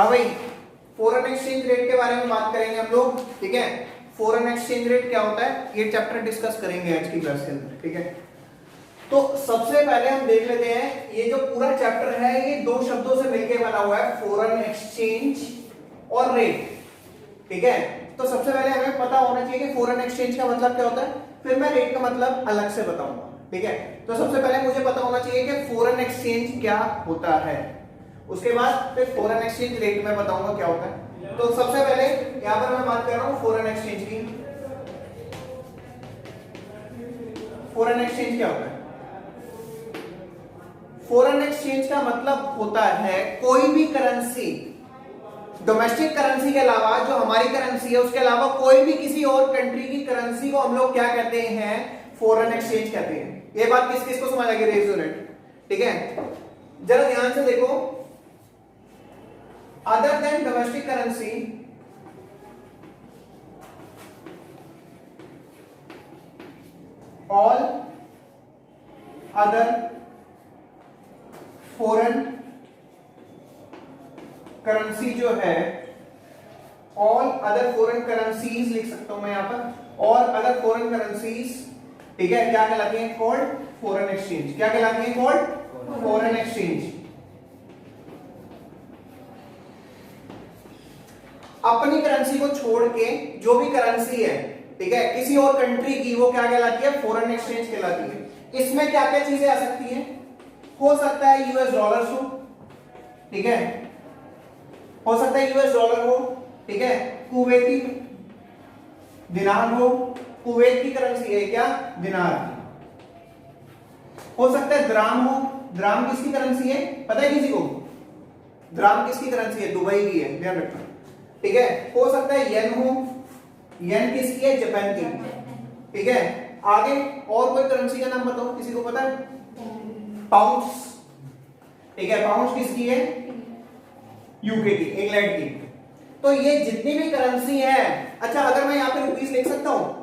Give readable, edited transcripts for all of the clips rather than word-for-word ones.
हाँ भाई, foreign exchange rate के बारे में बात करेंगे हम लोग, ठीक है। फॉरेन एक्सचेंज रेट क्या होता है ये चैप्टर डिस्कस करेंगे आज की क्लास के अंदर, ठीक है। तो सबसे पहले हम देख लेते हैं, ये जो पूरा चैप्टर है ये दो शब्दों से मिलकर बना हुआ है, फॉरेन एक्सचेंज और रेट, ठीक है। तो सबसे पहले हमें पता होना चाहिए कि फॉरेन एक्सचेंज का मतलब क्या होता है, फिर मैं रेट का मतलब अलग से बताऊंगा, ठीक है। तो सबसे पहले मुझे पता होना चाहिए कि फॉरेन एक्सचेंज क्या होता है, उसके बाद फिर फॉरेन एक्सचेंज रेट में बताऊंगा क्या होता है। तो सबसे पहले यहां पर मैं बात कर रहा हूं फॉरेन एक्सचेंज की। फॉरेन एक्सचेंज क्या होता है? फॉरेन एक्सचेंज का मतलब होता है कोई भी करेंसी, डोमेस्टिक करेंसी के अलावा जो हमारी करेंसी है उसके अलावा कोई भी किसी और कंट्री की करेंसी को हम लोग क्या कहते हैं, फॉरेन एक्सचेंज कहते हैं। ये बात किस किस को समझ आ गई? रेज योर हैंड, ठीक है। जरा ध्यान से देखो, other than domestic currency all other foreign currency जो है, ऑल अदर फॉरेन करेंसीज लिख सकता हूं मैं यहां पर, और अदर फॉरेन करेंसीज, ठीक है, क्या कहलाती हैं? Called foreign exchange. क्या कहलाती हैं? Called foreign exchange. अपनी करेंसी को छोड़ के जो भी करेंसी है, ठीक है, किसी और कंट्री की, वो क्या कहलाती है? फॉरेन एक्सचेंज कहलाती है। इसमें क्या क्या चीजें आ सकती हैं? हो सकता है यूएस डॉलर हो, ठीक है, हो सकता है यूएस डॉलर हो, ठीक है, कुवैती दिनार हो, कुवैत की करेंसी है क्या? दिनार। हो सकता है द्राम हो, द्राम किसकी करेंसी है पता है किसी को? द्राम किसकी करेंसी है? दुबई की है, ध्यान रखना, ठीक है। हो सकता है येन हो, येन किसकी है? जापान की, ठीक है। आगे और कोई करेंसी का नाम बताओ, किसी को पता है? पाउंड्स, ठीक है, पाउंड्स किसकी है? यूके की, इंग्लैंड की। तो ये जितनी भी करेंसी है, अच्छा अगर मैं यहाँ पे रुपीस लिख सकता हूँ?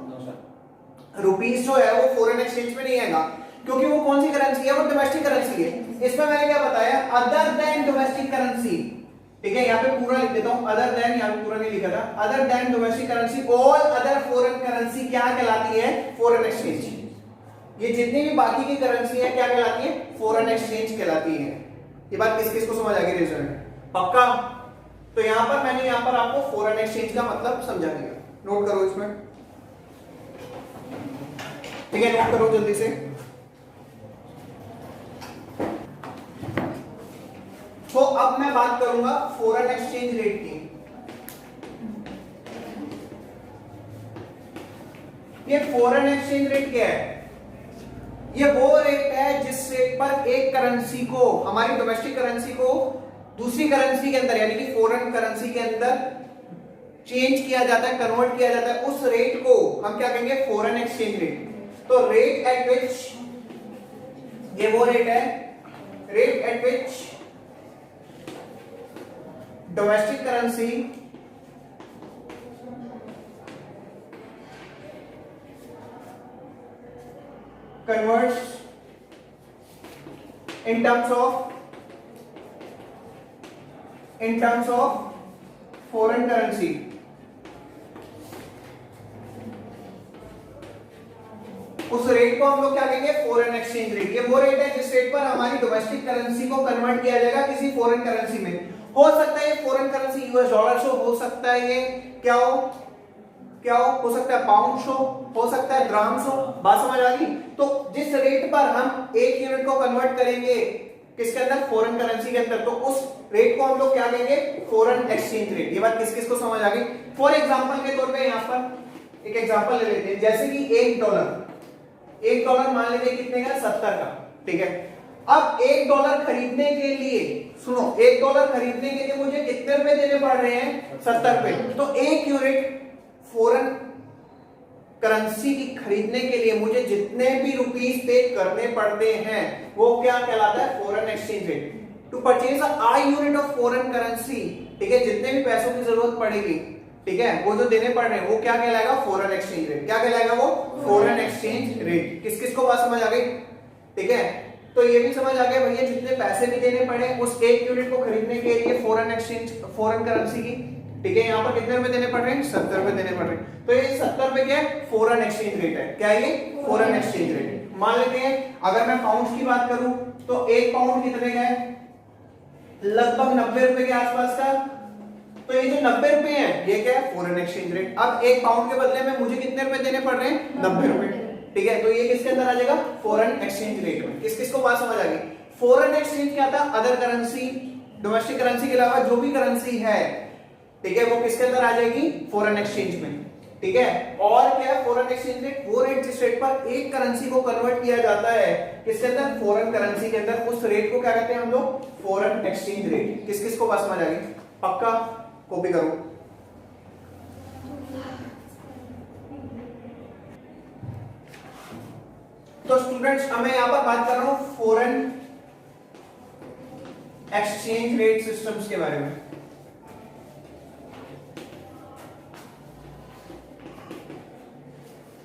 रुपीस जो है वो फॉरेन एक्सचेंज में नहीं आएगा, क्योंकि वो कौन सी करेंसी है? वो डोमेस्टिक करेंसी है। इसमें मैंने क्या बताया? अदर देन डोमेस्टिक करेंसी, ठीक है। यहाँ पे पूरा लिख देता हूं, अदर देन, यहाँ पे पूरा नहीं लिखा था। Other than domestic currency all other foreign currency क्या कहलाती है? Foreign exchange. ये जितनी भी बाकी की करेंसी है क्या कहलाती है? फॉरेन एक्सचेंज कहलाती है। ये बात किस किस को समझ आ गई? रेजर में पक्का? तो यहां पर मैंने यहां पर आपको फॉरेन एक्सचेंज का मतलब समझा दिया, नोट करो इसमें, ठीक है, नोट करो जल्दी से। तो अब मैं बात करूंगा फॉरेन एक्सचेंज रेट की। ये फॉरेन एक्सचेंज रेट क्या है? ये वो रेट है जिस रेट पर एक करेंसी को, हमारी डोमेस्टिक करेंसी को दूसरी करेंसी के अंदर, यानी कि फॉरेन करेंसी के अंदर चेंज किया जाता है, कन्वर्ट किया जाता है, उस रेट को हम क्या कहेंगे? Foreign exchange rate. तो रेट एट विच, ये वो रेट है, rate at which domestic currency converts in terms of foreign currency, उस रेट को हम लोग क्या कहेंगे? Foreign exchange rate. ये वो रेट है जिस रेट पर हमारी डोमेस्टिक करेंसी को कन्वर्ट किया जाएगा किसी फॉरेन करेंसी में। हो सकता है ये फॉरेन करेंसी यूएस डॉलर हो सकता है ये क्या हो सकता है पाउंड हो सकता है ग्राम्स हो। बात समझ आ गई? तो जिस रेट पर हम एक यूनिट को कन्वर्ट करेंगे किसके अंदर? फॉरेन करेंसी के अंदर, तो उस रेट को हम लोग क्या कहेंगे? Foreign exchange rate. ये बात किस किस को समझ आ गई? फॉर एग्जांपल के तौर पे यहां पर एक एग्जांपल ले लेते हैं, जैसे कि एक डॉलर मान लीजिए कितने का? 70 का, ठीक है। अब $1 खरीदने के लिए, सुनो, $1 खरीदने के लिए मुझे कितने रुपए देने पड़ रहे हैं? 70 रुपए। तो एक यूनिट फॉरेन करेंसी की खरीदने के लिए मुझे जितने भी रुपीस पे करने पड़ते हैं वो क्या कहलाता है? Foreign exchange rate. To purchase a unit of foreign currency, ठीक है, जितने भी पैसों की जरूरत पड़ेगी, ठीक है, वो जो देने पड़ रहे हैं वो क्या कहलाएगा? Foreign exchange rate. क्या कहलाएगा वो? Foreign exchange rate. किस किस को बात समझ आ गई? ठीक है। तो ये भी समझ आ गया भैया जितने पैसे भी देने पड़े उस एक यूनिट को खरीदने के लिए फॉरेन करेंसी की, ठीक है। यहाँ पर कितने रुपए देने पड़ रहे हैं? 70 रुपए देने पड़ रहे हैं। तो ये 70 रुपए क्या है? फॉरेन एक्सचेंज रेट है। क्या ये? Foreign exchange rate. मान लेते हैं अगर मैं पाउंड की बात करूं तो एक पाउंड कितने का है? लगभग 90 रुपए के आसपास का। तो ये जो 90 रुपए है ये क्या है? Foreign exchange rate. अब एक पाउंड के बदले में मुझे कितने रुपए देने पड़ रहे हैं? 90 रुपए, ठीक है। तो ये किसके अंदर आ जाएगा? फॉरेन एक्सचेंज रेट में। किस किस को बात समझ आ गई? फॉरेन एक्सचेंज क्या था? अदर करेंसी, डोमेस्टिक करेंसी के अलावा जो भी करेंसी है, ठीक है, वो किसके अंदर आ जाएगी? फॉरेन एक्सचेंज में, ठीक है। और क्या है फॉरेन एक्सचेंज रेट? वो रेट जिस रेट पर एक करेंसी को कन्वर्ट किया जाता है किसके अंदर? फॉरेन करेंसी के अंदर, उस रेट को क्या कहते हैं हम लोग? Foreign exchange rate. किस किस को बात समझ आ गई? पक्का कॉपी करो। तो स्टूडेंट्स मैं यहां पर बात कर रहा हूं फॉरेन एक्सचेंज रेट सिस्टम्स के बारे में।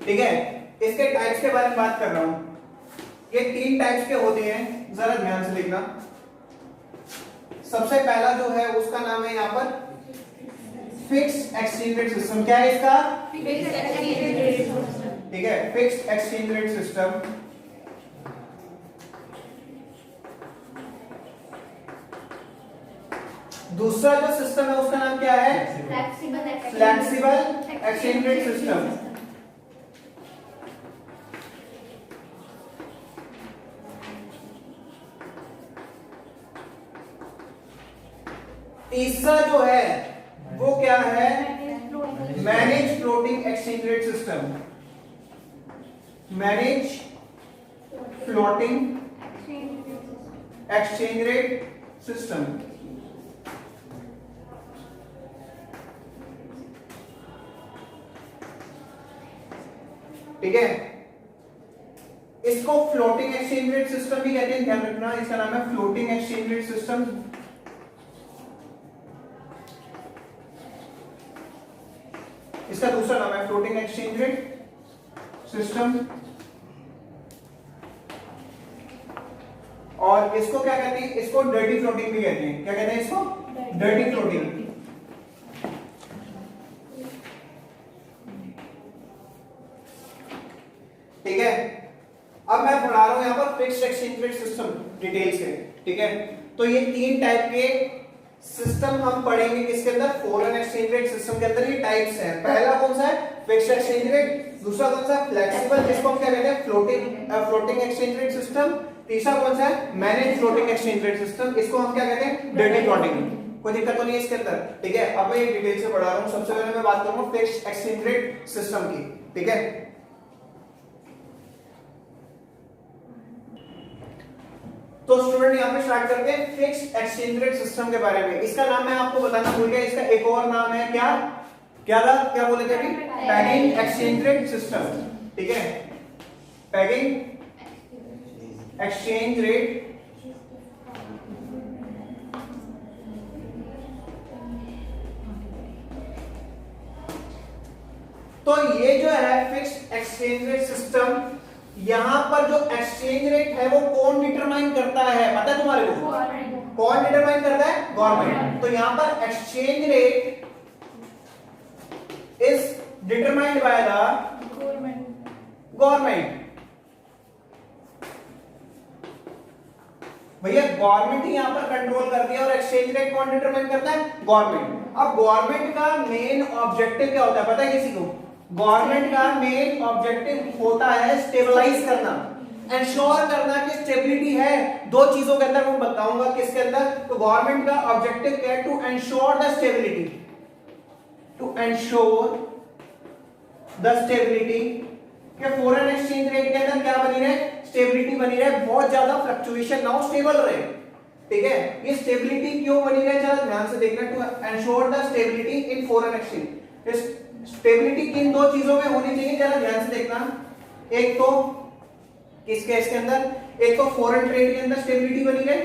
ठीक है, इसके टाइप्स के बारे में बात कर रहा हूं। ये 3 टाइप्स के होते हैं, जरा ध्यान से देखना। सबसे पहला जो है उसका नाम है यहां पर फिक्स्ड एक्सचेंज रेट सिस्टम। क्या है इसका? फिक्स्ड एक्सचेंज रेट सिस्टम, ठीक है, फिक्स्ड एक्सचेंज रेट सिस्टम। दूसरा जो सिस्टम है उसका नाम क्या है? Flexible exchange rate system. तीसरा जो है वो क्या है? Manage floating exchange rate system. Manage floating exchange rate system, ठीक है। इसको फ्लोटिंग एक्सचेंज रेट सिस्टम भी कहते हैं, ध्यान रखना। इसका नाम है फ्लोटिंग एक्सचेंज रेट सिस्टम। इसका दूसरा नाम है फ्लोटिंग एक्सचेंज रेट सिस्टम। और इसको क्या कहते हैं? इसको डर्टी फ्लोटिंग भी कहते हैं। क्या कहते हैं इसको? Dirty floating. ठीक है, अब मैं पढ़ा रहा हूं यहां पर fixed exchange rate system detail से, ठीक है। तो ये 3 टाइप के सिस्टम हम पढ़ेंगे किसके अंदर? फॉरेन एक्सचेंज रेट सिस्टम के अंदर। ये टाइप्स हैं। पहला कौन सा है? Fixed exchange rate. दूसरा कौन सा? फ्लेक्सिबल, जिसको हम क्या कहते हैं? Floating exchange rate system. तीसरा कौन सा है? Manage floating exchange rate system. इसको हम क्या कहते हैं? Dirty floating. कोई दिक्कत तो नहीं है इसके अंदर, ठीक है। अब मैं ये डिटेल से पढ़ा रहा हूं। सबसे पहले मैं बात करूंगा फिक्स्ड एक्सचेंज रेट सिस्टम की, ठीक है। तो स्टूडेंट यहां पे स्टार्ट करते हैं फिक्स्ड एक्सचेंज रेट सिस्टम के बारे में। इसका नाम मैं आपको बताना भूल गया, इसका एक और नाम है क्या? क्या था? क्या बोले थे अभी? पेगिंग एक्सचेंज रेट सिस्टम, ठीक है। पेगिंग एक्सचेंज रेट तो ये जो है फिक्स्ड एक्सचेंज रेट सिस्टम, यहां पर जो एक्सचेंज रेट है वो कौन डिटरमाइन करता है? पता है तुम्हारे को? कौन डिटरमाइन करता है? गवर्नमेंट। तो यहां पर exchange rate is determined by the government. भैया गवर्नमेंट ही यहां पर कंट्रोल करती है और एक्सचेंज रेट कौन डिटरमाइन करता है? गवर्नमेंट। अब गवर्नमेंट का मेन ऑब्जेक्टिव क्या होता है पता है किसी को? गवर्नमेंट का मेन ऑब्जेक्टिव होता है स्टेबलाइज करना, इंश्योर करना कि स्टेबिलिटी है। 2 चीजों के अंदर मैं बताऊंगा किसके अंदर। तो गवर्नमेंट का ऑब्जेक्टिव क्या है? To ensure the stability, to ensure the stability कि फॉरेन एक्सचेंज रेट के अंदर क्या बनी रहे? स्टेबिलिटी बनी रहे, बहुत ज्यादा फ्लक्चुएशन ना हो, स्टेबल रहे, ठीक है। ये स्टेबिलिटी क्यों बनी रहे जरा ध्यान से देखना। To ensure the stability in foreign exchange. Stability किन 2 चीजों में होनी चाहिए जरा ध्यान से देखना। एक तो किस केस के अंदर? एक तो फॉरेन ट्रेड के अंदर स्टेबिलिटी बनी रहे।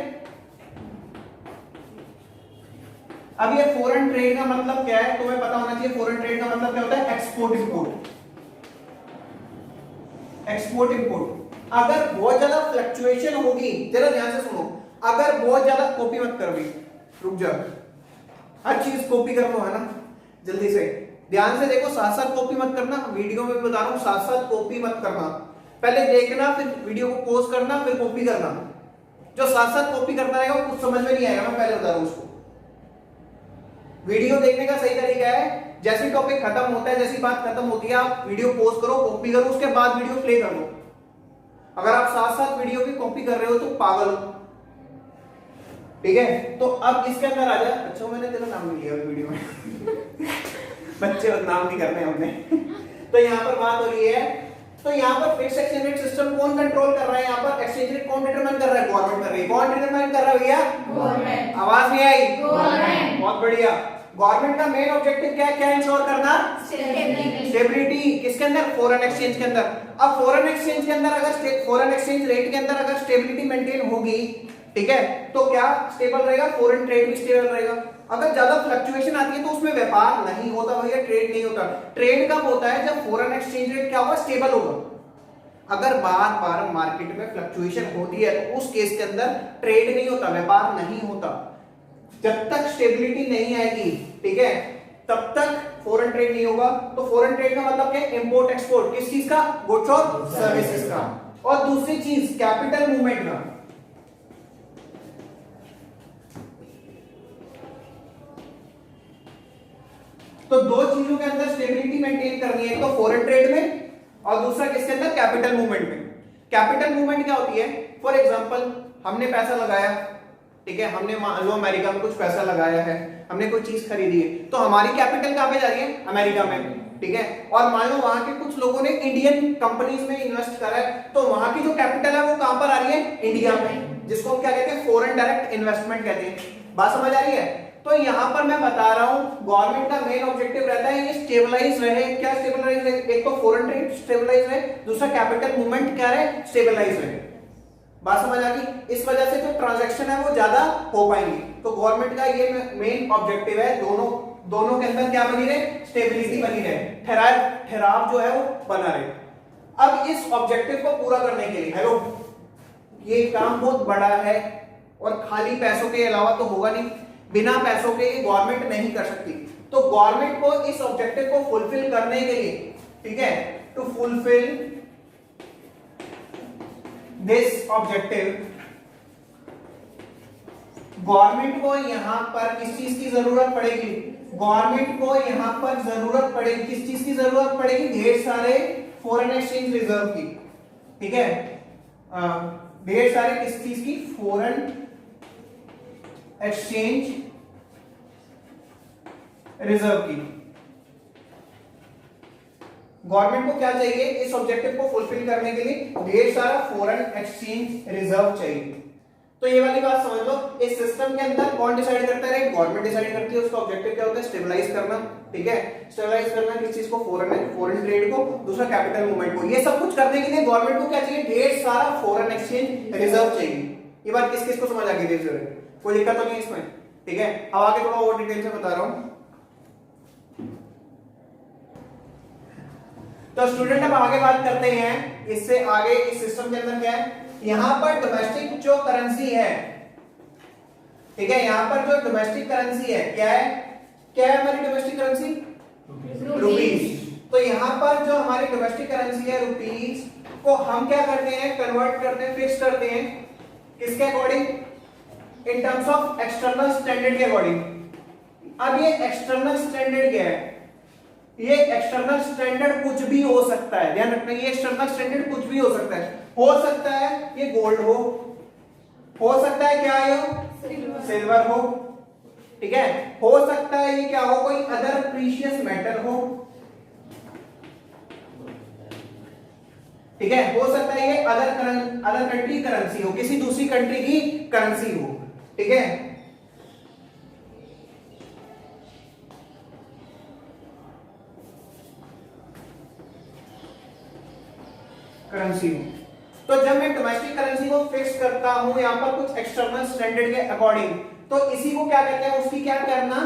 अब ये फॉरेन ट्रेड का मतलब क्या है तुम्हें पता होना चाहिए। फॉरेन ट्रेड का मतलब क्या होता है? Export import. एक्सपोर्ट इंपोर्ट, अगर बहुत ज्यादा फ्लक्चुएशन होगी, जरा ध्यान से सुनो, अगर बहुत ज्यादा, कॉपी मत कर भाई, रुक जा, हर चीज कॉपी कर लो है ना, जल्दी से ध्यान से देखो, साथ साथ कॉपी मत करना, वीडियो में बता रहा हूं, साथ साथ कॉपी मत करना, पहले देखना फिर वीडियो को पॉज करना फिर कॉपी करना। जो साथ साथ कॉपी करता रहेगा वो कुछ समझ में नहीं आएगा, मैं पहले बता रहा हूं उसको। वीडियो देखने का सही तरीका है, जैसे टॉपिक खत्म होता है, जैसी बात खत्म होती है, आप वीडियो पॉज करो, कॉपी करो, उसके बाद वीडियो प्ले कर लो। अगर आप साथ साथ वीडियो की कॉपी कर रहे हो तो पागल हो, ठीक है। तो अब इसके अंदर आ जा, अच्छा मैंने तेरा नाम नहीं लिया वीडियो में बच्चे नाम नहीं करने हमने तो यहाँ पर बात हो रही है, तो यहाँ पर फिक्स एक्सचेंज रेट सिस्टम कौन कंट्रोल कर रहा है, यहाँ पर एक्सचेंज रेट कौन डिटरमाइन कर रहा है, गवर्नमेंट कर रही है। कौन डिटरमाइन कर रहा है भैया, गवर्नमेंट। आवाज नहीं आई, गवर्नमेंट। बहुत बढ़िया। गवर्नमेंट का मेन ऑब्जेक्टिव क्या है, क्या इंश्योर करना, स्टेबिलिटी। किसके अंदर, फॉरेन एक्सचेंज के अंदर। अब फॉरेन एक्सचेंज के अंदर अगर फॉरेन एक्सचेंज रेट के अंदर अगर स्टेबिलिटी मेंटेन होगी, ठीक है, तो क्या स्टेबल रहेगा, फॉरेन ट्रेड भी स्टेबल रहेगा। अगर ज्यादा फ्लक्चुएशन आती है तो उसमें व्यापार नहीं होता भैया, ट्रेड नहीं होता। ट्रेड कब होता है, जब फॉरेन एक्सचेंज रेट क्या होगा, स्टेबल होगा। अगर बार बार मार्केट में फ्लक्चुएशन होती है तो उस केस के अंदर ट्रेड नहीं होता, व्यापार नहीं होता। जब तक स्टेबिलिटी नहीं आएगी, ठीक है, तब तक फॉरेन ट्रेड नहीं होगा। तो फॉरेन ट्रेड का मतलब क्या, इंपोर्ट एक्सपोर्ट, किस चीज का, गुड्स और सर्विसेज का। और दूसरी चीज कैपिटल मूवमेंट का। तो दो चीजों के अंदर स्टेबिलिटी मेंटेन करनी है, एक तो फॉरेन ट्रेड में और दूसरा किसके अंदर, कैपिटल मूवमेंट में। कैपिटल मूवमेंट क्या होती है, फॉर एग्जांपल हमने पैसा लगाया, ठीक है, हमने मान लो अमेरिका में कुछ पैसा लगाया है, हमने कोई चीज खरीदी है, तो हमारी कैपिटल कहां पे जा रही है, अमेरिका में, ठीक है। और मान लो वहां के कुछ लोगों ने इंडियन कंपनीज में इन्वेस्ट करा है, तो वहां की जो कैपिटल है वो कहां पर आ रही है, इंडिया में, जिसको हम क्या कहते हैं, फॉरेन डायरेक्ट इन्वेस्टमेंट कहते हैं। बात समझ आ रही है। तो यहां पर मैं बता रहा हूं, गवर्नमेंट का मेन ऑब्जेक्टिव रहता है ये स्टेबलाइज रहे। क्या स्टेबलाइज रहे, एक तो फॉरेन ट्रेड स्टेबलाइज रहे, दूसरा कैपिटल मूवमेंट क्या रहे, स्टेबलाइज रहे। बात समझ आ गई। इस वजह से जो ट्रांजैक्शन है वो ज्यादा हो पाएंगी। तो गवर्नमेंट का ये मेन ऑब्जेक्टिव है, दोनों के अंदर क्या बनी रहे, स्टेबिलिटी बनी रहे, ठहराव जो है वो बना रहे। अब इस ऑब्जेक्टिव को पूरा करने के लिए, हेलो, ये काम बहुत बड़ा है और खाली पैसों के अलावा तो होगा नहीं, बिना पैसों के ये गवर्नमेंट नहीं कर सकती। तो गवर्नमेंट को इस ऑब्जेक्टिव को फुलफिल करने के लिए, ठीक है, to fulfil this objective, government को यहां पर किस चीज की जरूरत पड़ेगी, गवर्नमेंट को यहां पर जरूरत पड़ेगी, किस चीज की जरूरत पड़ेगी, ढेर सारे फॉरेन एक्सचेंज रिजर्व की, ठीक है, ढेर सारे किस चीज की, फॉरेन एक्सचेंज रिजर्व की। गवर्नमेंट को क्या चाहिए, इस ऑब्जेक्टिव को फुलफिल करने के लिए ढेर सारा फॉरेन एक्सचेंज रिजर्व चाहिए। तो ये वाली बात समझ लो, इस सिस्टम के अंदर कौन डिसाइड करता है, गवर्नमेंट डिसाइड करती है। उसका ऑब्जेक्टिव क्या होता है, स्टेबलाइज करना, ठीक है, स्टेबलाइज करना किस चीज को, फॉरेन ट्रेड को, दूसरा कैपिटल मूवमेंट को। ये सब कुछ करने के लिए गवर्नमेंट को क्या चाहिए, ढेर सारा फॉरेन एक्सचेंज रिजर्व चाहिए। ये बात किस किस को समझ आ गई, कोई दिक्कत तो नहीं इसमें, ठीक है। अब आगे थोड़ा और डिटेल से बता रहा हूं। तो स्टूडेंट अब आगे बात करते हैं, इससे आगे इस सिस्टम के अंदर क्या है, यहां पर डोमेस्टिक जो करेंसी है, ठीक है, यहां पर जो डोमेस्टिक करेंसी है क्या है हमारी डोमेस्टिक करेंसी, रुपीज। तो यहां पर जो हमारी डोमेस्टिक करेंसी है रुपीज को हम क्या करते हैं, कन्वर्ट करते हैं, फिक्स करते हैं, किसके according, in terms of external standard के अकॉर्डिंग। अब ये एक्सटर्नल स्टैंडर्ड क्या है, ये एक्सटर्नल स्टैंडर्ड कुछ भी हो सकता है, ध्यान रखना, ये एक्सटर्नल स्टैंडर्ड कुछ भी हो सकता है। हो सकता है ये गोल्ड हो सकता है क्या ये सिल्वर हो, ठीक है, हो सकता है ये क्या हो, कोई अदर प्रीशियस मेटल हो, ठीक है, हो सकता है ये अदर कंट्री करेंसी हो, किसी दूसरी कंट्री की करेंसी हो, ठीक है। करेंसी हो, तो जब मैं डोमेस्टिक करेंसी को फिक्स करता हूं यहां पर कुछ एक्सटर्नल स्टैंडर्ड के अकॉर्डिंग, तो इसी को क्या कहते हैं, उसकी क्या करना,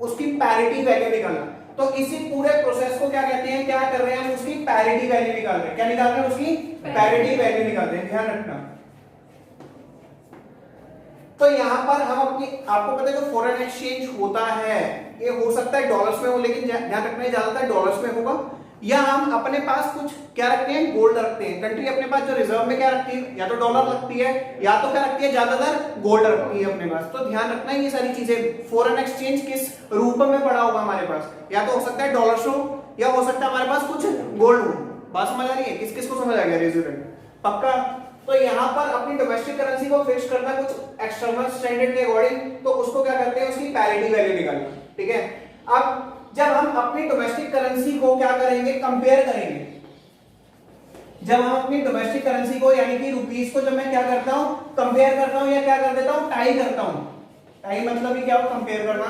उसकी पैरिटी वैल्यू निकालना। तो इसी पूरे प्रोसेस को क्या कहते हैं, क्या कर रहे हैं हम, उसकी पैरिटी वैल्यू निकाल रहे हैं। क्या निकाल रहे हैं, उसकी पैरिटी वैल्यू निकाल रहे हैं, ध्यान रखना। तो यहां पर हम अपनी, आपको पता है जो फॉरेन एक्सचेंज होता है ये हो सकता है डॉलर्स में हो, लेकिन ध्यान रखना है ज्यादातर डॉलर्स में होगा, या हम अपने पास कुछ क्या रखते हैं, गोल्ड रखते हैं। कंट्री अपने पास जो रिजर्व में क्या रखती है, या तो डॉलर रखती है या तो क्या रखती है, ज्यादातर गोल्ड रखती है अपने पास। तो ध्यान रखना है ये सारी चीजें, फॉरेन एक्सचेंज किस रूप में पड़ा होगा हमारे पास, या तो हो सकता है डॉलर्स हो या हो सकता है हमारे पास कुछ गोल्ड हो। बात समझ आ रही है, किस किस को समझ आ गया रेज्यूमेंट पक्का। तो यहाँ पर अपनी डोमेस्टिक करेंसी को फिक्स करना कुछ एक्सटर्नल स्टैंडर्ड के अकॉर्डिंग, तो उसको क्या करते हैं, उसकी पैरिटी वैल्यू निकालना, ठीक है। अब जब हम अपनी डोमेस्टिक करेंसी को क्या करेंगे, कंपेयर करेंगे, जब हम अपनी डोमेस्टिक करेंसी को यानी कि रुपीस को जब मैं क्या करता हूं, कंपेयर करता हूं या क्या कर देता हूं, टाई करता हूं। टाई मतलब ही क्या हो, कंपेयर करना।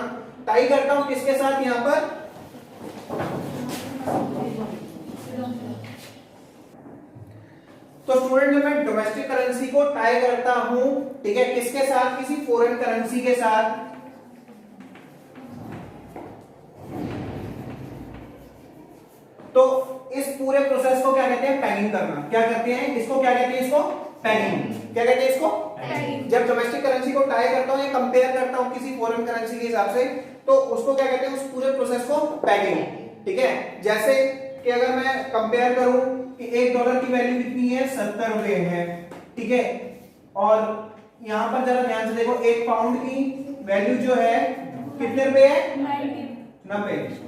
टाई करता हूं किसके साथ, यहां पर तो स्टूडेंट जब मैं डोमेस्टिक करेंसी को टाई करता हूं, ठीक है, किसके साथ, किसी फॉरेन करेंसी के साथ, तो इस पूरे प्रोसेस को क्या कहते हैं, पैगिंग करना। क्या कहते हैं इसको, क्या कहते हैं इसको, पैगिंग। क्या कहते हैं इसको, पैगिंग। जब डोमेस्टिक करेंसी को टाई करता हूं या कंपेयर करता हूं किसी फॉरेन करेंसी के हिसाब से, तो उसको क्या कहते हैं, उस पूरे प्रोसेस को पैगिंग, ठीक है। जैसे कि अगर मैं कंपेयर करूं कि $1 की वैल्यू कितनी है, 70 रुपए है, ठीक है, और यहां पर जरा ध्यान से देखो, 1 पाउंड की वैल्यू जो है कितने रुपए है, 90।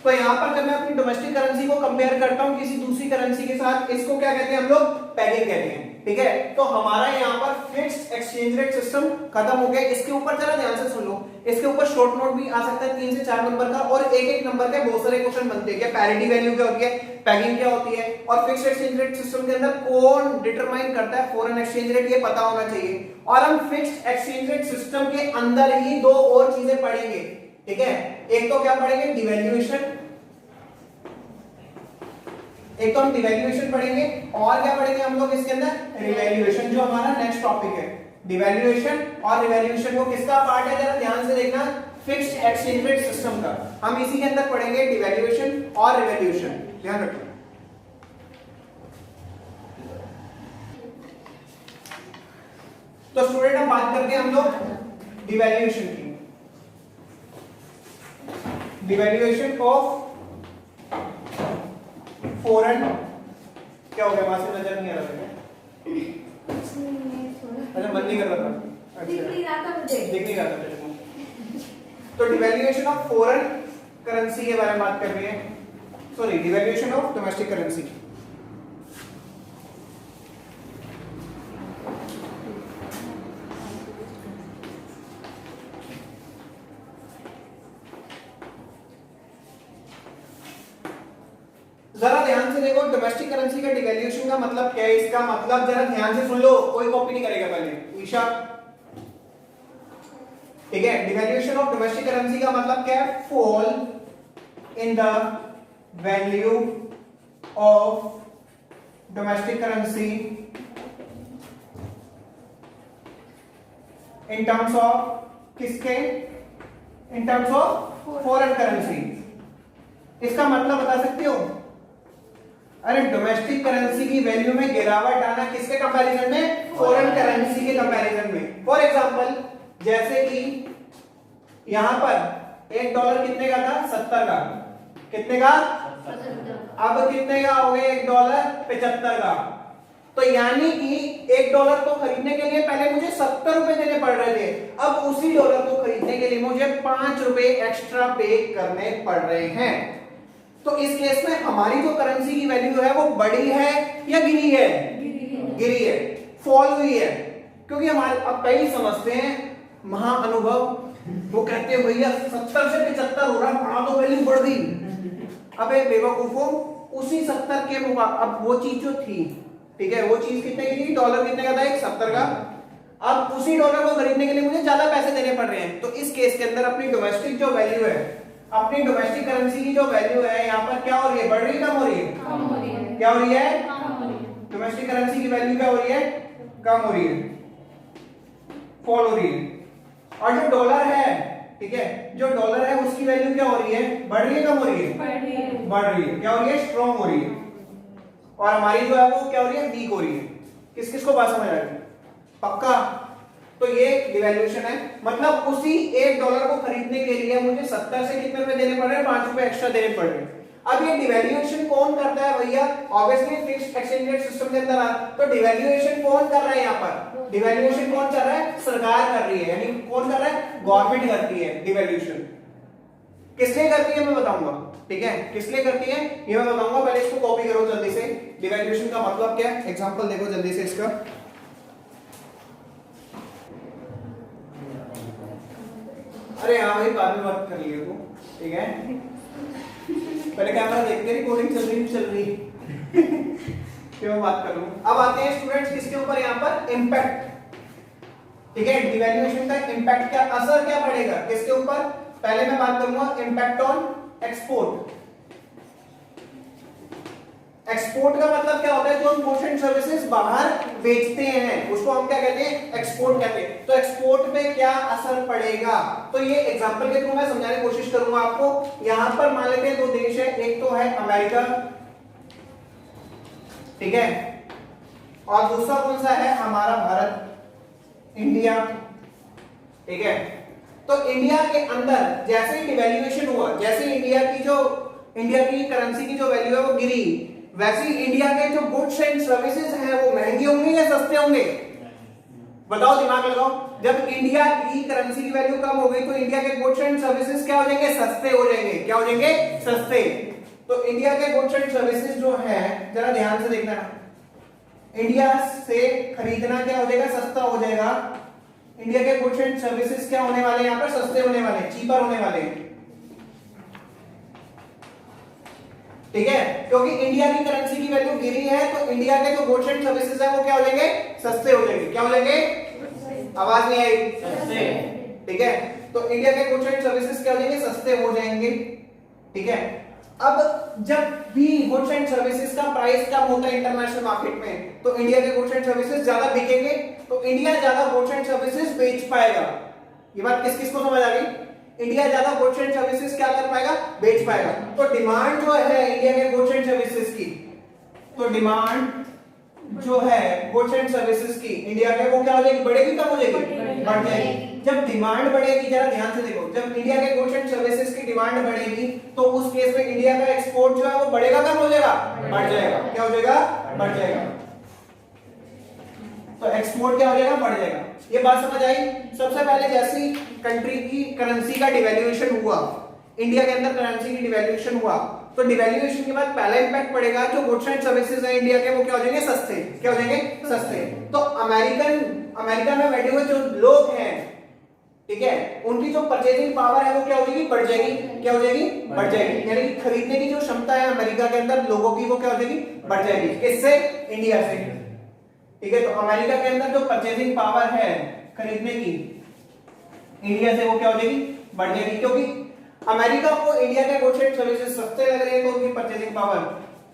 तो यहां पर जब मैं अपनी डोमेस्टिक करेंसी को कंपेयर करता हूं किसी दूसरी करेंसी के साथ, इसको क्या कहते हैं हम लोग, पैगिंग कहते हैं, ठीक है। तो हमारा यहां पर फिक्स्ड एक्सचेंज रेट सिस्टम खत्म हो गया। इसके ऊपर जरा ध्यान से सुन लो, इसके ऊपर शॉर्ट नोट भी आ सकता है 3 से 4 नंबर का, और एक एक नंबर के बहुत सारे क्वेश्चन बनते हैं। क्या पैरिटी वैल्यू क्या होती है, पैगिंग क्या होती है, और फिक्स्ड एक्सचेंज रेट सिस्टम के अंदर कौन डिटरमाइन करता है फॉरेन एक्सचेंज रेट, ये पता होना चाहिए। और हम फिक्स्ड एक्सचेंज रेट सिस्टम के अंदर ही 2 और चीजें पढ़ेंगे, ठीक है। एक तो क्या पढ़ेंगे, डिवैल्यूएशन, एक तो हम डिवैल्यूएशन पढ़ेंगे, और क्या पढ़ेंगे हम लोग इसके अंदर, रिवैल्यूएशन, जो हमारा नेक्स्ट टॉपिक है। डिवैल्यूएशन और रिवैल्यूएशन को किसका पार्ट है, जरा ध्यान से देखना, फिक्स्ड एक्सचेंज रेट सिस्टम का। हम इसी के अंदर पढ़ेंगे डिवैल्यूएशन और रिवैल्यूएशन, ध्यान रखना। तो स्टूडेंट अब बात करते हैं हम लोग डिवैल्यूएशन की। डिवैल्यूएशन ऑफ फॉरेन, क्या हो गया, वहां से नजर नहीं आ रहा था, अच्छा मन नहीं कर रहा था, दिख नहीं रहा था मुझे। तो डिवैल्यूएशन ऑफ फॉरेन करेंसी के बारे में बात कर रहे हैं, sorry devaluation of domestic currency. जरा ध्यान से देखो, डोमेस्टिक करेंसी का डिवैल्यूएशन का मतलब क्या है, इसका मतलब जरा ध्यान से सुन लो, कोई कॉपी नहीं करेगा पहले, ईशा, ठीक है। डिवैल्यूएशन ऑफ डोमेस्टिक करेंसी का मतलब क्या है, fall in the value of domestic currency in terms of किसके, in terms of foreign currency. इसका मतलब बता सकते हो, अरे डोमेस्टिक करेंसी की वैल्यू में गिरावट आना किसके कंपैरिजन में, फॉरेन करेंसी के कंपैरिजन में। फॉर एग्जांपल जैसे कि यहां पर $1 कितने का था, 70 का, कितने का, अब कितने का हो गया, $1 75 का। तो यानी कि $1 को खरीदने के लिए पहले मुझे 70 रुपए देने पड़ रहे थे, अब उसी डॉलर को खरीदने के लिए मुझे 5 रुपए एक्स्ट्रा पे करने पड़ रहे हैं। तो इस केस में हमारी जो करेंसी की वैल्यू है वो बढ़ी है या गिरी है, गिरी है, फॉल हुई है। क्योंकि हमारे, अब कई समझते हैं महाअनुभव, वो कहते हैं भैया 70 से 75 हो रहा, बढ़ा तो वैल्यू बढ़ गई। अबे बेवकूफो, उसी 70 के मुकाबले अब वो चीज जो थी, ठीक है, वो चीज कितने की थी, डॉलर कितने का था, 70 का, अब उसी डॉलर को खरीदने के लिए मुझे ज्यादा पैसे देने पड़ रहे हैं। तो इस केस के अंदर अपनी डोमेस्टिक जो वैल्यू है, अपनी डोमेस्टिक करेंसी की जो वैल्यू है, यहाँ पर क्या हो रही है, बढ़ रही है, कम हो रही है, कम हो रही है, क्या हो रही है, कम हो रही है। डोमेस्टिक करेंसी की वैल्यू क्या हो रही है, कम हो रही है, फॉल हो रही है। और जो डॉलर है, ठीक है, जो डॉलर है उसकी वैल्यू क्या हो रही है, बढ़ रही है कम हो रही है, बढ़ रही है, क्या हो रही है, स्ट्रॉन्ग हो रही है, और हमारी जो है वो क्या हो रही है, वीक हो रही है। किस किस को बात समझ आ रही है, पक्का। तो ये डिवैल्यूएशन है, मतलब उसी $1 को खरीदने के लिए मुझे 70 से कितने रुपए देने पड़ रहे हैं, 5 रुपए एक्स्ट्रा देने पड़ रहे हैं। अब ये डिवैल्यूएशन कौन करता है भैया, obviously fixed exchange rate system के अंदर तो डिवैल्यूएशन कौन कर रहा है, यहाँ पर डिवैल्यूएशन कौन कर रहा है, सरकार कर रही है, यानी कौन कर रहा है, गवर्नमेंट करती है डिवैल्यूएशन। किस लिए करती है मैं बताऊंगा, ठीक है, किस लिए करती है ये मैं बताऊंगा, पहले इसको कॉपी करो जल्दी से। डिवैल्यूएशन का मतलब क्या है, एग्जांपल देखो जल्दी से इसका। अरे हाँ भाई, बाद में बात कर लिए तू, ठीक है, पहले कैमरा देख के रिकॉर्डिंग चल रही क्यों बात कर लूं। अब आते हैं स्टूडेंट्स किसके ऊपर, यहाँ पर इम्पैक्ट, ठीक है, डिवैल्यूएशन का इम्पैक्ट क्या, असर क्या पड़ेगा किसके ऊपर, पहले मैं बात करूंगा इम्पैक्ट ऑन एक्सपोर्ट। एक्सपोर्ट का मतलब क्या होता है, जो हम गुड्स एंड सर्विसेज बाहर बेचते हैं उसको हम क्या कहते हैं, एक्सपोर्ट कहते हैं। तो एक्सपोर्ट पे क्या असर पड़ेगा, तो ये एग्जांपल के थ्रू मैं समझाने की कोशिश करूंगा आपको। यहां पर मान लेते हैं दो देश है, एक तो है अमेरिका, ठीक है, और दूसरा कौन सा है, हमारा भारत, इंडिया, ठीक है। तो इंडिया के अंदर जैसे ही डिवैल्यूएशन हुआ, जैसे इंडिया की करेंसी की जो वैल्यू है वो गिरी, वैसे ही इंडिया के जो गुड्स एंड सर्विसेज हैं वो महंगे होंगे या सस्ते होंगे, बताओ, दिमाग लगाओ। जब इंडिया की करेंसी की वैल्यू कम हो गई तो इंडिया के गुड्स एंड सर्विसेज क्या हो जाएंगे, सस्ते हो जाएंगे, क्या हो जाएंगे, सस्ते। तो इंडिया के गुड्स एंड सर्विसेज जो है, जरा ध्यान से देखना, इंडिया से खरीदना क्या हो जाएगा, सस्ता हो जाएगा। इंडिया के गुड्स एंड सर्विसेज क्या होने वाले, यहाँ पर सस्ते होने वाले, चीपर होने वाले, ठीक है, क्योंकि इंडिया की करेंसी की वैल्यू गिरी है तो इंडिया के जो गुड्स एंड सर्विसेज है वो क्या हो जाएंगे, सस्ते हो जाएंगे, क्या हो जाएंगे, आवाज नहीं आई, सस्ते, ठीक है। तो इंडिया के गुड्स एंड सर्विसेज क्या हो जाएंगे, सस्ते हो जाएंगे, ठीक है। अब जब भी गुड्स एंड सर्विसेज का प्राइस कम होता है इंटरनेशनल मार्केट में, तो इंडिया के गुड्स एंड सर्विसेज ज्यादा बिकेंगे, तो इंडिया ज्यादा गुड्स एंड सर्विसेज बेच पाएगा। ये बात किस किस को समझ आ गई, इंडिया ज्यादा गुड्स एंड सर्विसेज क्या कर पाएगा, बेच पाएगा। तो डिमांड जो है इंडिया के गुड्स एंड सर्विसेज की, तो डिमांड जो है गुड्स एंड सर्विसेज की इंडिया में वो क्या हो जाएगी, बढ़ेगी कम हो जाएगी, बढ़ जाएगी। जब डिमांड बढ़ेगी, जरा ध्यान से देखो, जब इंडिया के गुड्स एंड सर्विसेज की डिमांड बढ़ेगी तो उस केस में इंडिया का एक्सपोर्ट जो है वो बढ़ेगा कम हो जाएगा, बढ़ जाएगा, क्या हो जाएगा, बढ़ जाएगा। तो एक्सपोर्ट क्या हो जाएगा, बढ़ जाएगा। ये बात समझ आई। सबसे पहले जैसी कंट्री की करेंसी का डिवैल्यूएशन हुआ, इंडिया के अंदर करेंसी की डिवैल्यूएशन हुआ, तो डिवैल्यूएशन के बाद पहला इंपैक्ट पड़ेगा जो गुड्स एंड सर्विसेज है इंडिया के वो क्या हो जाएंगे, सस्ते, क्या हो जाएंगे, सस्ते। तो अमेरिका में बैठे हुए जो लोग हैं, ठीक है, उनकी जो परचेजिंग पावर है वो क्या हो जाएगी, बढ़ जाएगी, क्या हो जाएगी, बढ़ जाएगी, यानी कि खरीदने की जो क्षमता है अमेरिका के अंदर लोगों की वो क्या हो जाएगी, बढ़ जाएगी। किससे, इंडिया से, ठीक है। तो अमेरिका के अंदर जो परचेजिंग पावर है खरीदने की इंडिया से वो क्या हो जाएगी, बढ़ जाएगी, क्योंकि अमेरिका को इंडिया के गुड्स एंड सर्विसेज सस्ते लग रहे हैं तो उनकी परचेजिंग पावर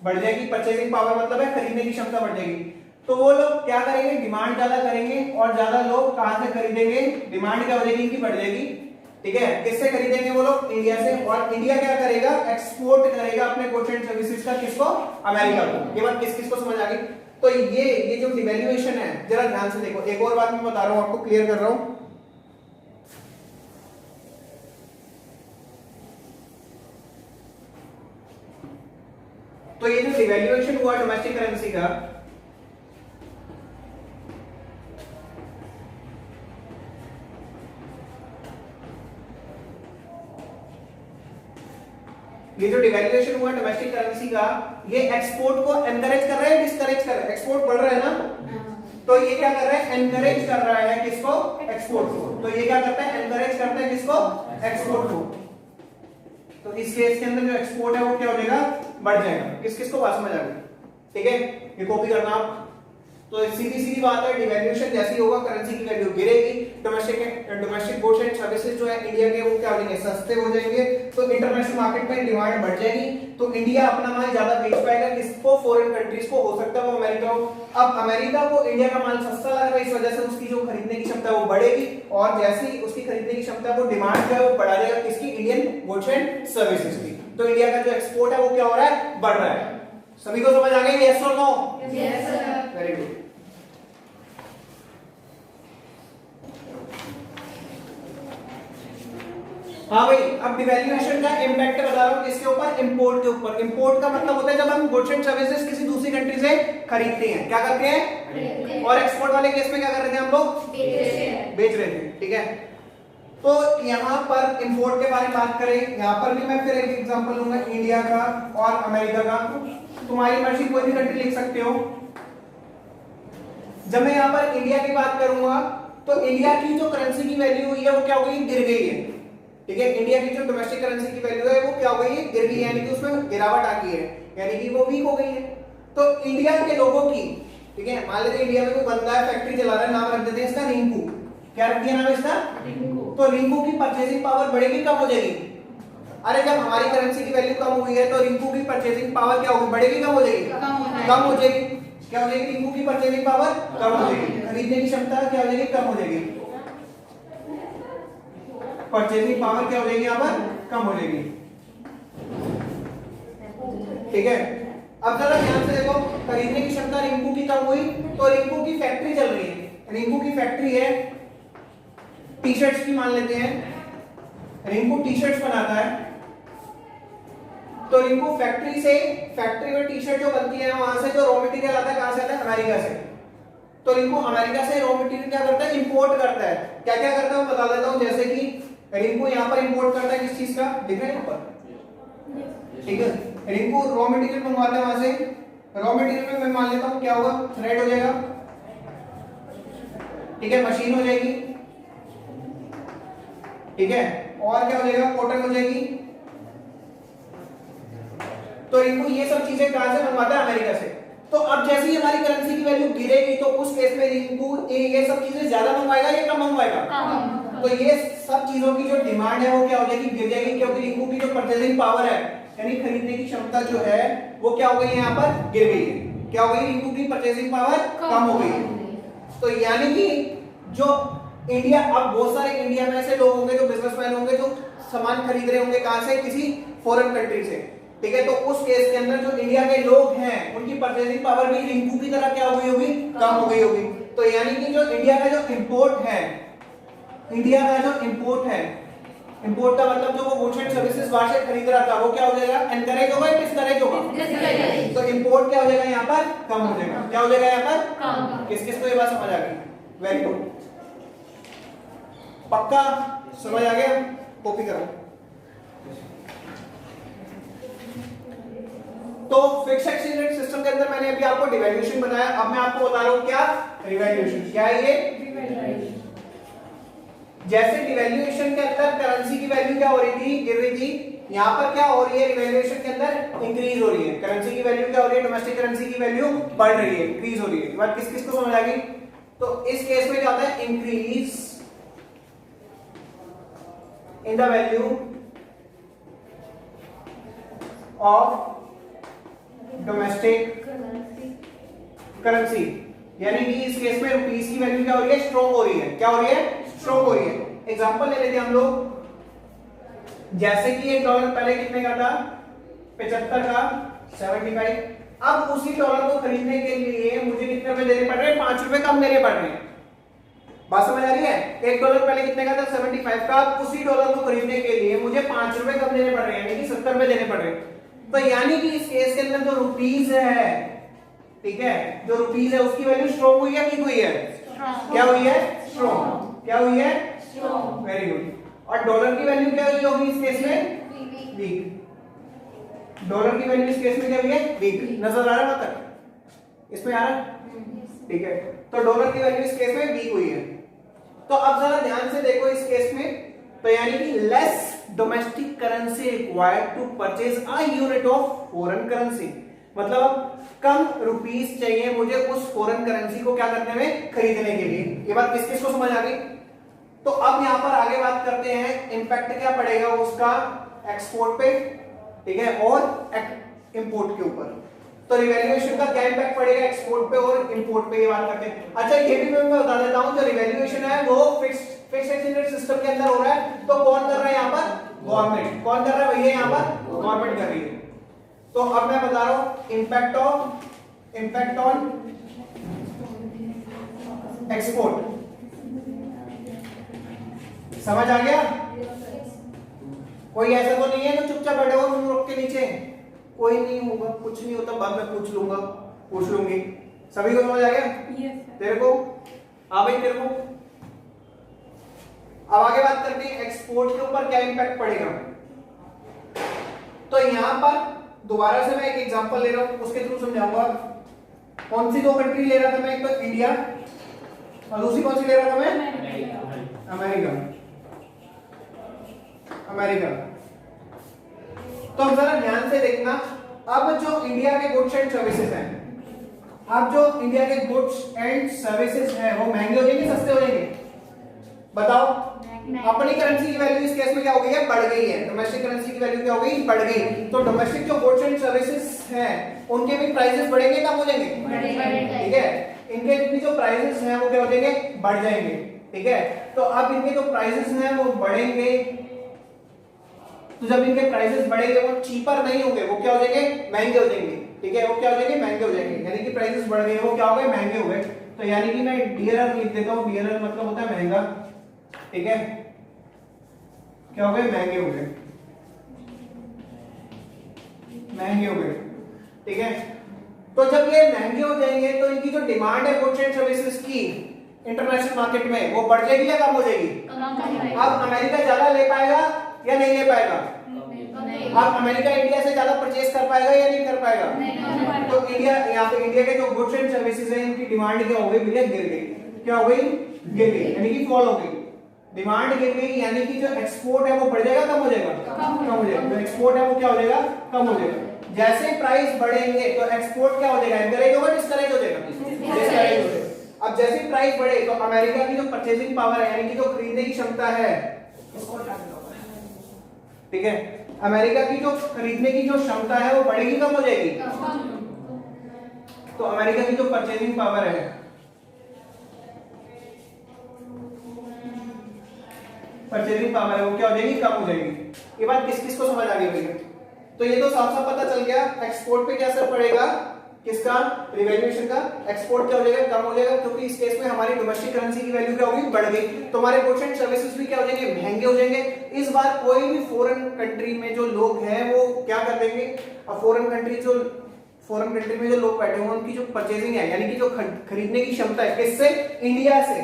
बढ़ जाएगी। परचेजिंग पावर मतलब है खरीदने की क्षमता बढ़ जाएगी। तो वो लोग क्या करेंगे, डिमांड ज्यादा करेंगे, और ज्यादा लोग कहां से खरीदेंगे, डिमांड क्या हो जाएगी, इनकी बढ़ जाएगी, ठीक है। किससे खरीदेंगे वो लोग, इंडिया से, और इंडिया क्या करेगा, एक्सपोर्ट करेगा अपने गुड्स एंड सर्विसेज का, किसको, अमेरिका को। ये बात किस किस को समझ आ गई। तो ये जो डिवैल्यूएशन है, जरा ध्यान से देखो, एक और बात मैं बता रहा हूं आपको, क्लियर कर रहा हूं। तो ये जो डिवैल्यूएशन हुआ डोमेस्टिक करेंसी का, ये जो डिवैल्यूएशन हुआ डोमेस्टिक करेंसी का, ये एक्सपोर्ट को एनकरेज कर रहा है, डिस्करेज कर रहा है, एक्सपोर्ट बढ़ रहा है ना, तो ये क्या कर रहा है, एनकरेज कर रहा है किसको, एक्सपोर्ट को। तो ये क्या करता है, एनकरेज करता है किसको, एक्सपोर्ट को। तो इस केस के अंदर जो एक्सपोर्ट है वो क्या हो जाएगा, बढ़ जाएगा। किस किस को बात समझ आ गई, ठीक है। ये कॉपी करना आप, तो सीधी सीधी बात है, डिवैल्यूएशन जैसी होगा करेंसी की वैल्यू गिरेगी, डोमेस्टिक गुड्स एंड सर्विसेज जो है इंडिया के वो क्या हो जाएंगे, सस्ते हो जाएंगे, तो इंटरनेशनल मार्केट में डिमांड बढ़ जाएगी, तो इंडिया अपना माल ज्यादा बेच पाएगा, किसको, फॉरेन कंट्रीज को, हो सकता है वो अमेरिका हो। अब अमेरिका को इंडिया का माल सस्ता लग रहा है, इस वजह से उसकी जो खरीदने की क्षमता वो बढ़ेगी, और जैसे ही उसकी खरीदने की क्षमता वो डिमांड जो है वो बढ़ा देगा किसकी, इंडियन गुड्स एंड सर्विसेज की, तो इंडिया का जो एक्सपोर्ट है वो क्या हो रहा है, बढ़ रहा है। सभी को समझ आ गई, यस और no? Yes sir. Very good. हाँ भाई, अब डिवैल्यूएशन का इंपैक्ट बता रहा हूं किसके ऊपर, इंपोर्ट के ऊपर। इंपोर्ट का मतलब होता है जब हम गुड्स एंड सर्विसेज किसी दूसरी कंट्री से खरीदते हैं, क्या करते हैं, और एक्सपोर्ट वाले केस में क्या कर रहे थे हम लोग, बेच रहे थे, ठीक है। तो यहाँ पर इंपोर्ट के बारे में बात करें, यहाँ पर भी मैं फिर एक एग्जांपल लूंगा इंडिया का और अमेरिका का, तुम्हारी मर्जी कोई भी कंट्री लिख सकते हो। जब मैं यहाँ पर इंडिया की बात करूंगा तो इंडिया की जो करेंसी की वैल्यू हुई है वो क्या हो गई, गिर गई है, ठीक है। इंडिया की जो डोमेस्टिक करेंसी की वैल्यू है वो क्या हो गई है, गिर गई है, यानी कि उसमें गिरावट आ गई है, यानी कि वो वीक हो गई है। तो इंडिया के लोगों की, ठीक है, मान लेते इंडिया में कोई बंदा है फैक्ट्री चला रहा है, नाम रख देते हैं इसका रिंकू, क्या रख दिया नाम इसका, तो रिंकू की परचेसिंग पावर बढ़ेगी कम हो जाएगी, अरे जब हमारी करेंसी की वैल्यू कम हुई है तो रिंकू की परचेसिंग पावर क्या होगी, बढ़ेगी कम हो जाएगी, कम हो जाएगी, क्या हो जाएगी, रिंकू की परचेसिंग पावर कम हो जाएगी, खरीदने की क्षमता क्या हो जाएगी, कम हो जाएगी, परचेसिंग पावर क्या हो जाएगी, यहाँ पर कम हो जाएगी, ठीक है। अब जरा ध्यान से देखो, खरीदने की क्षमता रिंकू की कम हुई तो रिंकू की फैक्ट्री चल रही है, रिंकू की फैक्ट्री है टी शर्ट्स की, मान लेते हैं रिंकू टी शर्ट्स बनाता है, तो रिंकू फैक्ट्री में टी शर्ट जो बनती है वहां से जो रॉ मटेरियल आता है, कहां से आता है, अमेरिका से, तो रिंकू अमेरिका से रॉ मटेरियल क्या करता है, इंपोर्ट करता है, क्या क्या करता है मैं बता देता हूं, जैसे कि रिंकू यहाँ पर इंपोर्ट करता है किस चीज का, दिख रहा है ऊपर, ठीक है, रिंकू रॉ मटेरियल मंगवाता है वहां से, रॉ मटेरियल में मैं मान लेता हूं क्या होगा, थ्रेड हो जाएगा, ठीक है, मशीन हो जाएगी, ठीक है, और क्या हो जाएगा, कॉटन हो जाएगी, तो रिंकू ये सब चीजें कहां से मंगवाता है, अमेरिका से। तो अब जैसे ही हमारी करेंसी की वैल्यू गिरेगी तो उस केस में रिंकू ये सब चीजें ज्यादा मंगवाएगा या कम मंगवाएगा, तो ये सब चीजों की जो डिमांड है वो क्या हो जाएगी, गिर जाएगी, क्योंकि रिंकू की जो परचेसिंग पावर है यानी खरीदने की क्षमता जो है वो क्या हो गई है, यहाँ पर गिर गई है, क्या हो गई, रिंकू की परचेसिंग पावर कम हो गई है। तो यानी कि जो इंडिया, अब बहुत सारे इंडिया में ऐसे लोग होंगे जो बिजनेसमैन होंगे जो सामान खरीद रहे होंगे कहां से, किसी फॉरेन कंट्री से, ठीक है, तो उस केस के अंदर जो इंडिया के लोग हैं उनकी परचेसिंग पावर भी रिंकू की तरह क्या हो गई होगी, कम हो गई होगी। तो यानी कि जो इंडिया का जो इंपोर्ट है, इंडिया का जो इंपोर्ट है, इंपोर्ट का मतलब जो वो गुड्स एंड सर्विसेज बाहर से खरीद रहा था वो क्या हो जाएगा, एनकरेज होगा या डिस्करेज होगा, तो इंपोर्ट क्या हो जाएगा, यहाँ पर कम हो जाएगा, क्या हो जाएगा यहाँ पर, किस किस को ये बात समझ आ गई, वेरी गुड, पक्का समझ आ गया, कॉपी करो। तो फिक्स्ड एक्सचेंज रेट सिस्टम के अंदर मैंने अभी आपको डिवैल्यूएशन बताया, अब मैं आपको बता रहा हूं क्या, रिवैल्यूएशन, क्या है ये, जैसे डिवैल्यूएशन के अंदर करेंसी की वैल्यू क्या हो रही थी, गिर रही थी, यहाँ पर क्या हो रही है, रिवैल्यूएशन के अंदर इंक्रीज हो रही है, करेंसी की वैल्यू क्या हो रही है, डोमेस्टिक करेंसी की वैल्यू बढ़ रही है, इंक्रीज हो रही है। बात किस किस को समझ आ गई, तो इस केस में क्या होता है, increase in the value of domestic currency, यानी कि इस केस में रुपीस की वैल्यू क्या हो रही है, स्ट्रॉन्ग हो रही है, क्या हो रही है, स्ट्रॉन्ग हो रही है। एग्जांपल ले लेते हैं हम लोग, जैसे कि एक डॉलर पहले कितने का था, 75 का, 75, अब उसी डॉलर को खरीदने के लिए मुझे कितने रुपए देने पड़ रहे हैं, 5 रुपए कम देने पड़ रहे हैं, बात समझ आ रही है, एक डॉलर पहले कितने का था, 75 का, अब उसी डॉलर को खरीदने के लिए मुझे 5 रुपए कम देने पड़ रहे हैं, यानी कि 70 रुपए देने पड़ रहे हैं। तो यानी कि इस केस के अंदर जो रुपीस है, ठीक है, जो रुपीस है उसकी वैल्यू स्ट्रॉन्ग हुई है, वीक हुई है, क्या हुई है, स्ट्रॉन्ग, क्या हुई है, स्ट्रॉन्ग, वेरी गुड। और डॉलर की वैल्यू क्या हुई होगी इस केस में, वीक, डॉलर की वैल्यू इस केस में क्या हुई है, वीक, नजर आ रहा है तक, इसमें आ रहा है, ठीक है, तो डॉलर की वैल्यू इस केस में वीक हुई है। तो अब जरा ध्यान से देखो इस केस में, तो यानी कि less domestic currency required to purchase a unit of foreign currency, मतलब कम रुपीस चाहिए मुझे उस फॉरेन करेंसी को क्या करने में, खरीदने के लिए। ये बात किस किस को समझ आ गई? तो अब यहां पर आगे बात करते हैं इंपैक्ट क्या पड़ेगा उसका एक्सपोर्ट पे, ठीक है, और इंपोर्ट के ऊपर। तो रिवैल्यूएशन का क्या इंपैक्ट पड़ेगा एक्सपोर्ट पे और इंपोर्ट पे, ये बात करते हैं। अच्छा ये भी मैं बता देता हूं, जो रिवैल्यूएशन है वो फिक्स्ड एक्सचेंज रेट सिस्टम के अंदर हो रहा है। तो कौन कर रहा है यहाँ पर? गवर्नमेंट। कौन कर रहा है भैया? यहाँ पर गवर्नमेंट कर रही है। तो अब मैं बता रहा हूं इंपैक्ट ऑन एक्सपोर्ट। समझ आ गया? कोई ऐसा तो नहीं है जो चुपचाप बैठे हो मुंह रोक के नीचे? कोई नहीं होगा, कुछ नहीं होता, बाद में पूछ लूंगी। सभी को समझ आ गया? yes, तेरे को? हाँ भाई तेरे को? अब आगे बात करते हैं एक्सपोर्ट के ऊपर क्या इंपैक्ट पड़ेगा। तो यहां पर दोबारा से मैं एक एग्जांपल ले रहा हूं, उसके थ्रू समझाऊंगा। कौन सी दो कंट्री ले रहा था मैं? एक तो इंडिया और दूसरी कौन सी ले रहा था मैं? अमेरिका। तो अब जरा ध्यान से देखना, अब जो इंडिया के गुड्स एंड सर्विसेज हैं, अब जो इंडिया के गुड्स एंड सर्विसेज हैं वो महंगे हो जाएंगे सस्ते हो जाएंगे? बताओ। अपनी करेंसी की वैल्यू इस केस में क्या हो गई है? बढ़ गई है। डोमेस्टिक करेंसी की वैल्यू क्या हो गई? बढ़ गई। तो डोमेस्टिक जो गुड्स एंड सर्विसेज हैं उनके भी प्राइसेस बढ़ेंगे, कम हो जाएंगे? ठीक है, इनके भी जो प्राइसेस हैं वो क्या हो जाएंगे? बढ़ जाएंगे। ठीक है, तो अब इनके जो प्राइसेस हैं वो बढ़ेंगे। तो जब इनके प्राइसेस बढ़ेंगे वो चीपर नहीं होंगे, वो क्या हो जाएंगे? महंगे हो जाएंगे। ठीक है, वो क्या हो जाएंगे? महंगे हो जाएंगे। यानी कि प्राइसेस बढ़ गए, वो क्या हो गए? महंगे हो गए। तो यानी कि मैं डियरर लिख देता हूं, डियरर मतलब होता है महंगा। ठीक है, क्या हो गए? महंगे हो गए, महंगे हो गए। ठीक है, तो जब ये महंगे हो जाएंगे तो इनकी जो डिमांड है गुड्स एंड सर्विसेज की इंटरनेशनल मार्केट में वो बढ़ जाएगी या कम हो जाएगी? अब अमेरिका ज्यादा ले पाएगा या नहीं ले पाएगा? अब अमेरिका इंडिया से ज्यादा परचेज कर पाएगा या नहीं कर पाएगा? तो इंडिया, यहाँ पे इंडिया के जो गुड्स एंड सर्विसेज है इनकी डिमांड क्या हो गई भैया? गिर गई। क्या हो गई? गिर गई, यानी कि फॉल हो गई। डिमांड गिर गई यानी कि जो एक्सपोर्ट है वो बढ़ जाएगा, कम हो जाएगा? कम हो जाएगा। जो एक्सपोर्ट है वो क्या हो जाएगा? कम हो जाएगा। जैसे प्राइस बढ़ेंगे तो एक्सपोर्ट क्या हो जाएगा? एनकरेज होगा, डिस्करेज हो जाएगा? डिस्करेज हो जाएगा। अब जैसे प्राइस बढ़े तो अमेरिका की जो परचेजिंग पावर है यानी कि जो खरीदने की क्षमता है, ठीक है, अमेरिका की जो खरीदने की जो क्षमता है वो बढ़ेगी, कम हो जाएगी? तो अमेरिका की जो परचेजिंग पावर है, परचेजिंग पावर है वो क्या हो जाएगी? कम हो जाएगी। ये बात किस किस को समझ आ गई भैया? तो ये तो साफ साफ पता चल गया एक्सपोर्ट पे क्या असर पड़ेगा, किसका? रिवैल्यूएशन का। एक्सपोर्ट क्या हो जाएगा? कम हो जाएगा, क्योंकि इस केस में हमारी डोमेस्टिक करेंसी की वैल्यू क्या होगी? बढ़ गई। तो हमारे गुड्स एंड सर्विसेज भी क्या हो जाएंगे? महंगे हो जाएंगे। इस बार कोई भी फॉरेन कंट्री में जो लोग हैं वो क्या कर देंगे? अब फॉरेन कंट्री में जो लोग बैठे हुए उनकी जो परचेजिंग है यानी कि जो खरीदने की क्षमता है, किससे? इंडिया से।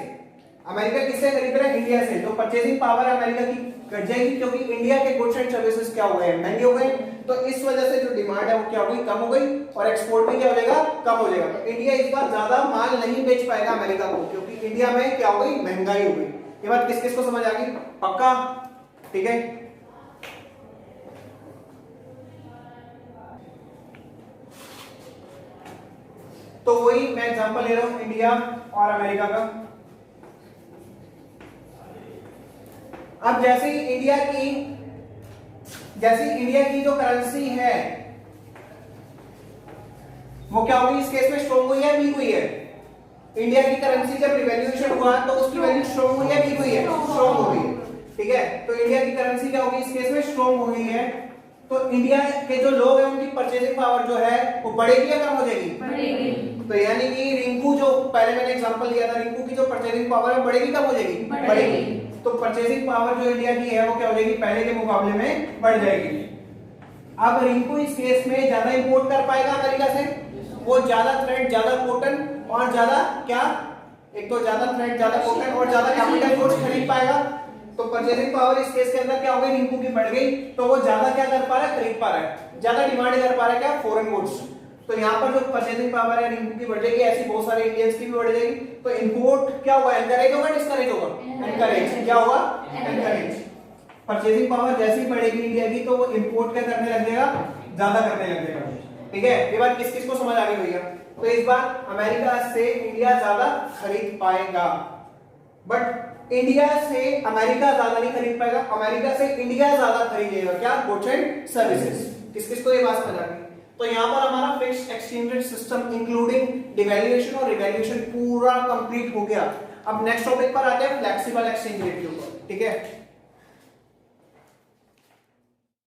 अमेरिका किससे खरीद रहा है? इंडिया से। तो परचेजिंग पावर अमेरिका की घट जाएगी, क्योंकि इंडिया के गुड्स एंड सर्विसेज क्या हो गए? महंगे हो गए। तो इस वजह से जो डिमांड है वो क्या हो गई? कम हो गई, और एक्सपोर्ट भी क्या हो जाएगा? कम हो जाएगा। तो इंडिया इस बार ज्यादा माल नहीं बेच पाएगा अमेरिका को, क्योंकि इंडिया में क्या हो गई? महंगाई हो गई। ये बात किस किस को समझ आ गई? पक्का? ठीक है, तो वही मैं एग्जांपल ले रहा हूं इंडिया और अमेरिका का। अब जैसे ही इंडिया की जो करेंसी है वो क्या होगी? इस केस में स्ट्रॉन्ग हुई है, वीक हुई है? इंडिया की करेंसी जब रिवैल्यूएशन हुआ तो उसकी वैल्यू स्ट्रॉन्ग हुई है, वीक हुई है? स्ट्रॉन्ग हो गई। ठीक है, तो इंडिया की करेंसी क्या होगी? इस केस में स्ट्रॉन्ग हो गई है। तो इंडिया के जो लोग हैं उनकी परचेजिंग पावर जो है वो बढ़ेगी या कम हो जाएगी? बढ़ेगी। तो यानी कि रिंकू, जो पहले मैंने एग्जांपल लिया था, रिंकू की जो परचेजिंग पावर है बढ़ेगी, कम हो जाएगी? बढ़ेगी। तो परचेजिंग पावर जो इंडिया की है वो क्या हो जाएगी? पहले के मुकाबले में बढ़ जाएगी। अब रिंकू इस केस में ज्यादा इंपोर्ट कर पाएगा अमेरिका से, वो ज्यादा थ्रेड, ज्यादा कॉटन और ज्यादा क्या? एक तो ज्यादा थ्रेड, ज्यादा कॉटन और ज्यादा कैपिटल गुड्स खरीद पाएगा। तो परचेजिंग पावर इस केस के अंदर क्या हो गई? रिंकू की बढ़ गई। तो वो ज्यादा क्या कर पा रहा है? खरीद पा रहा है, ज्यादा डिमांड कर पा रहा है क्या? Foreign goods. तो यहाँ पर जो परचेजिंग पावर है रिंकू की बढ़ जाएगी, ऐसी बहुत सारे इंडियंस की भी बढ़ जाएगी। तो इंपोर्ट क्या होगा? एनकरेज होगा, डिस्करेज होगा? एनकरेज। क्या होगा? एनकरेज। परचेजिंग पावर जैसी बढ़ेगी इंडिया की तो वो इंपोर्ट क्या करने लग जाएगा? ज्यादा करने लग जाएगा। ठीक है, ये बात किस किस को समझ आ गई भैया? तो इस बार अमेरिका से इंडिया ज्यादा खरीद पाएगा, बट इंडिया से अमेरिका ज्यादा नहीं खरीद पाएगा, अमेरिका से इंडिया ज्यादा खरीदेगा। क्या? Goods and services. किस किस को ये बात समझ आ गई? तो यहां पर हमारा fixed exchange rate system including devaluation और रिवैल्यूएशन पूरा कंप्लीट हो गया। अब नेक्स्ट टॉपिक पर आते हैं फ्लेक्सिबल एक्सचेंज रेट के ऊपर, ठीक है।